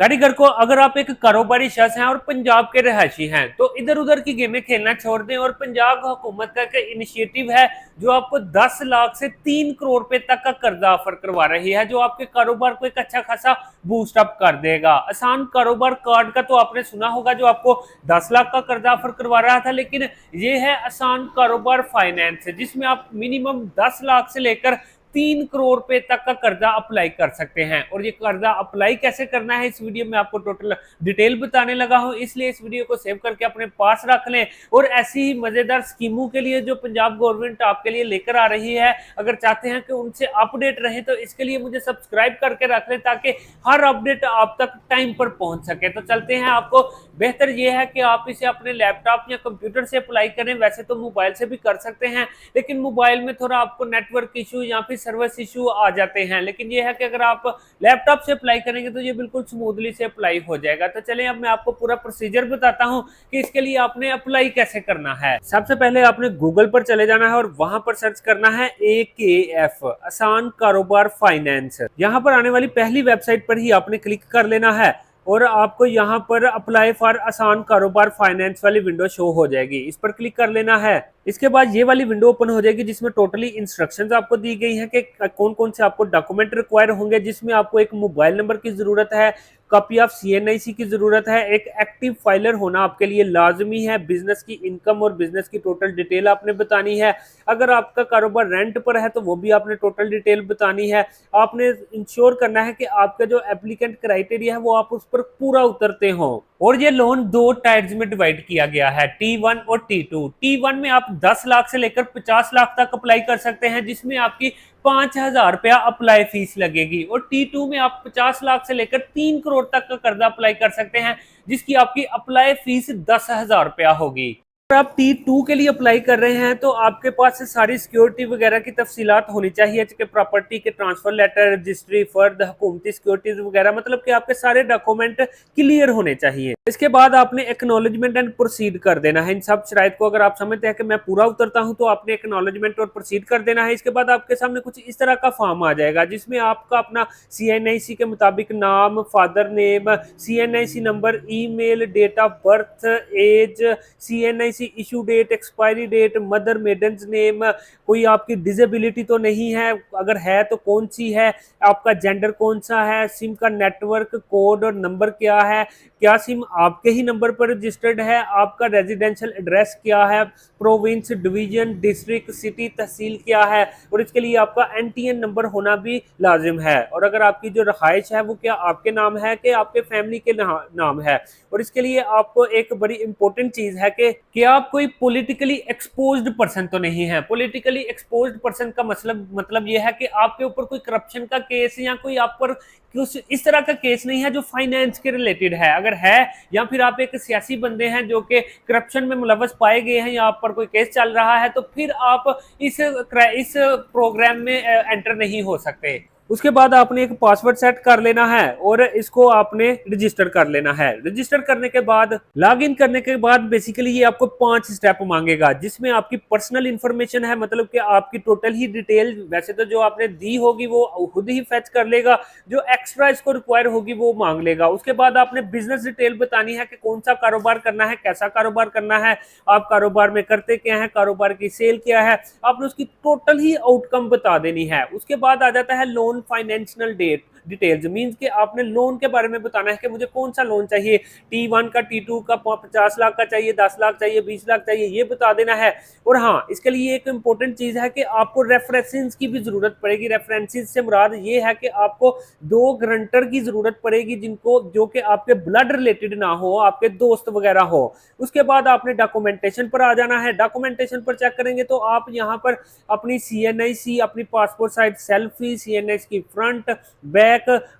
कारीगर को अगर आप एक कारोबारी शख्स हैं और पंजाब के रहायशी हैं तो इधर उधर की गेमें खेलना छोड़ दें और पंजाब हुकूमत का एक इनिशिएटिव है जो आपको 10 लाख से 3 करोड़ रुपए तक का कर्जा ऑफर करवा रही है, जो आपके कारोबार को एक अच्छा खासा बूस्ट अप कर देगा। आसान कारोबार कार्ड का तो आपने सुना होगा, जो आपको 10 लाख का कर्जा ऑफर करवा रहा था, लेकिन ये है आसान कारोबार फाइनेंस, जिसमें आप मिनिमम 10 लाख से लेकर 3 करोड़ रुपए तक का कर्जा अप्लाई कर सकते हैं। और ये कर्जा अप्लाई कैसे करना है इस वीडियो में आपको टोटल डिटेल बताने लगा हूं, इसलिए इस वीडियो को सेव करके अपने पास रख लें। और ऐसी ही मजेदार स्कीमों के लिए जो पंजाब गवर्नमेंट आपके लिए लेकर आ रही है, अगर चाहते हैं कि उनसे अपडेट रहें तो इसके लिए मुझे सब्सक्राइब करके रख लें ताकि हर अपडेट आप तक टाइम पर पहुंच सके। तो चलते हैं, आपको बेहतर यह है कि आप इसे अपने लैपटॉप या कंप्यूटर से अप्लाई करें। वैसे तो मोबाइल से भी कर सकते हैं, लेकिन मोबाइल में थोड़ा आपको नेटवर्क इशू या फिर सर्विस इशू आ जाते हैं, लेकिन ये है कि अगर आप लैपटॉप से अप्लाई करेंगे तो ये बिल्कुल स्मूथली से अप्लाई हो जाएगा। तो चलिए अब मैं आपको पूरा प्रोसीजर बताता हूं कि इसके लिए आपने अप्लाई कैसे करना है। सबसे पहले आपने गूगल पर चले जाना है और वहां पर सर्च करना है AKF, आसान कारोबार फाइनेंस। यहाँ पर आने वाली पहली वेबसाइट पर ही आपने क्लिक कर लेना है और आपको यहाँ पर अप्लाई फॉर आसान कारोबार फाइनेंस वाली विंडो शो हो जाएगी, इस पर क्लिक कर लेना है। इसके बाद ये वाली विंडो ओपन हो जाएगी जिसमें टोटली इंस्ट्रक्शंस आपको दी गई हैं कि कौन कौन से आपको डॉक्यूमेंट रिक्वायर होंगे, जिसमें आपको एक मोबाइल नंबर की जरूरत है, कॉपी ऑफ CNIC की जरूरत है, एक एक्टिव फाइलर होना आपके लिए लाजमी है, बिजनेस की इनकम और बिजनेस की टोटल डिटेल आपने बतानी है। अगर आपका कारोबार रेंट पर है तो वो भी आपने टोटल डिटेल बतानी है। आपने इंश्योर करना है कि आपका जो एप्लीकेंट क्राइटेरिया है वो आप उस पर पूरा उतरते हो। और ये लोन 2 टायर्स में डिवाइड किया गया है, T1 और T2। T1 में आप 10 लाख से लेकर 50 लाख तक अप्लाई कर सकते हैं, जिसमें आपकी 5,000 रुपया अप्लाई फीस लगेगी। और T2 में आप 50 लाख से लेकर 3 करोड़ तक का कर्जा अप्लाई कर सकते हैं, जिसकी आपकी अप्लाई फीस 10,000 रुपया होगी। अगर आप T2 के लिए अप्लाई कर रहे हैं तो आपके पास सारी सिक्योरिटी वगैरह की तफसीलात होनी चाहिए, कि प्रॉपर्टी के ट्रांसफर लेटर, रजिस्ट्री, फर्द, हुकूमती सिक्योरिटीज वगैरह, मतलब कि आपके सारे डॉक्यूमेंट क्लियर होने चाहिए। इसके बाद आपने एक्नॉलेजमेंट एंड प्रोसीड कर देना है। इन सब शराइत को अगर आप समझते हैं कि मैं पूरा उतरता हूं तो आपने एक्नॉलेजमेंट और प्रोसीड कर देना है। इसके बाद आपके सामने कुछ इस तरह का फॉर्म आ जाएगा जिसमें आपका अपना CNIC के मुताबिक नाम, father name, CNIC number, email, date of birth, age, CNIC issue date, expiry date, mother maiden's name, कोई आपकी डिसेबिलिटी तो नहीं है, अगर है तो कौन सी है, आपका जेंडर कौन सा है, सिम का नेटवर्क कोड और नंबर क्या है, क्या सिम आपके ही नंबर पर रजिस्टर्ड है, आपका रेजिडेंशियल एड्रेस क्या है, प्रोविंस, डिवीजन, डिस्ट्रिक्ट, सिटी, तहसील क्या है, और इसके लिए आपका NTN नंबर होना भी लाजिम है। और अगर आपकी जो रहाइश है वो क्या आपके नाम है कि आपके फैमिली के नाम है। और इसके लिए आपको एक बड़ी इंपॉर्टेंट चीज है कि आप कोई पॉलिटिकली एक्सपोज्ड पर्सन तो नहीं है। पॉलिटिकली एक्सपोज्ड पर्सन का मतलब यह है कि आपके ऊपर कोई करप्शन का केस या कोई आप पर कुछ इस तरह का केस नहीं है जो फाइनेंस के रिलेटेड है। अगर है या फिर आप एक सियासी बंदे हैं जो कि करप्शन में मुलव्वस पाए गए हैं या आप पर कोई केस चल रहा है, तो फिर आप इस प्रोग्राम में एंटर नहीं हो सकते। उसके बाद आपने एक पासवर्ड सेट कर लेना है और इसको आपने रजिस्टर कर लेना है। रजिस्टर करने के बाद, लॉग इन करने के बाद बेसिकली ये आपको 5 स्टेप मांगेगा, जिसमें आपकी पर्सनल इंफॉर्मेशन है, मतलब कि आपकी टोटल ही डिटेल वैसे तो जो आपने दी होगी वो खुद ही फेच कर लेगा, जो एक्स्ट्रा इसको रिक्वायर होगी वो मांग लेगा। उसके बाद आपने बिजनेस डिटेल बतानी है कि कौन सा कारोबार करना है, कैसा कारोबार करना है, आप कारोबार में करते क्या है, कारोबार की सेल क्या है, आपने उसकी टोटल ही आउटकम बता देनी है। उसके बाद आ जाता है लोन फाइनेंशियल डिटेल्स, मींस कि आपने लोन के बारे में बताना है कि मुझे कौन सा लोन चाहिए, T1 का, T2 का, 50 लाख का चाहिए, 10 लाख चाहिए, 20 लाख चाहिए, ये बता देना है। और हाँ, इसके लिए एक इंपॉर्टेंट चीज है कि आपको रेफरेंसेस की भी जरूरत पड़ेगी। रेफरेंसेस से मुराद ये है कि आपको 2 गारंटर की जरूरत पड़ेगी जिनको जो कि आपके ब्लड रिलेटेड ना हो, आपके दोस्त वगैरह हो। उसके बाद आपने डॉक्यूमेंटेशन पर आ जाना है। डॉक्यूमेंटेशन पर चेक करेंगे तो आप यहाँ पर अपनी CNIC, अपनी पासपोर्ट साइज सेल्फी, CNIC की front back,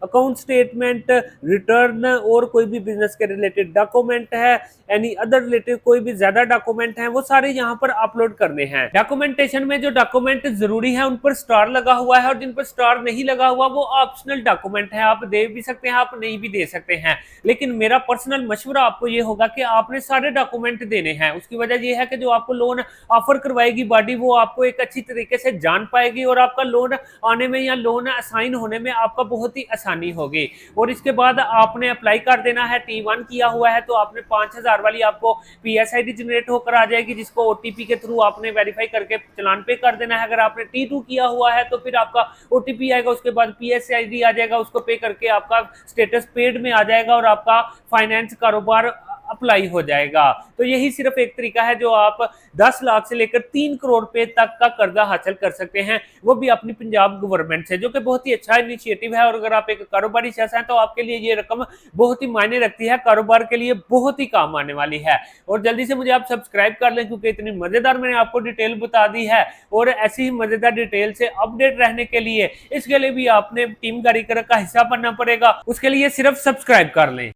account statement, return और कोई भी बिजनेस के रिलेटेड डॉक्यूमेंट है, एनी अदर रिलेटेड कोई भी ज्यादा डॉक्यूमेंट है, वो सारे यहाँ पर अपलोड करने हैं। डॉक्यूमेंटेशन में जो डॉक्यूमेंट जरूरी है उन पर स्टार लगा हुआ है और जिन पर स्टार नहीं लगा हुआ वो ऑप्शनल डॉक्यूमेंट है, आप दे भी सकते हैं, आप नहीं भी दे सकते हैं। लेकिन मेरा पर्सनल मशवरा आपको ये होगा कि आपने सारे डॉक्यूमेंट देने हैं। उसकी वजह यह है कि जो आपको लोन ऑफर करवाएगी बॉडी वो आपको एक अच्छी तरीके से जान पाएगी और आपका लोन आने में या लोन असाइन होने में आपका बहुत ही आसानी होगी। और इसके बाद आपने अप्लाई कर देना है। T1 किया हुआ है तो आपने 5000 वाली आपको PSID जनरेट होकर आ जाएगी, जिसको OTP के थ्रू आपने वेरीफाई करके चलान पे कर देना है। अगर आपने T2 किया हुआ है तो फिर आपका OTP आएगा, उसके बाद PSID आ जाएगा, उसको पे करके आपका स्टेटस पेड में आ जाएगा और आपका फाइनेंस कारोबार अप्लाई हो जाएगा। तो यही सिर्फ एक तरीका है जो आप 10 लाख से लेकर 3 करोड़ रुपए तक का कर्जा हासिल कर सकते हैं, वो भी अपनी पंजाब गवर्नमेंट से, जो कि बहुत ही अच्छा इनिशिएटिव है। और अगर आप एक कारोबारी शख्स हैं तो आपके लिए ये रकम बहुत ही मायने रखती है, कारोबार के लिए बहुत ही काम आने वाली है। और जल्दी से मुझे आप सब्सक्राइब कर लें, क्योंकि इतनी मजेदार मैंने आपको डिटेल बता दी है। और ऐसी ही मजेदार डिटेल से अपडेट रहने के लिए इसके लिए भी आपने टीम कारीगर का हिस्सा बनना पड़ेगा, उसके लिए सिर्फ सब्सक्राइब कर लें।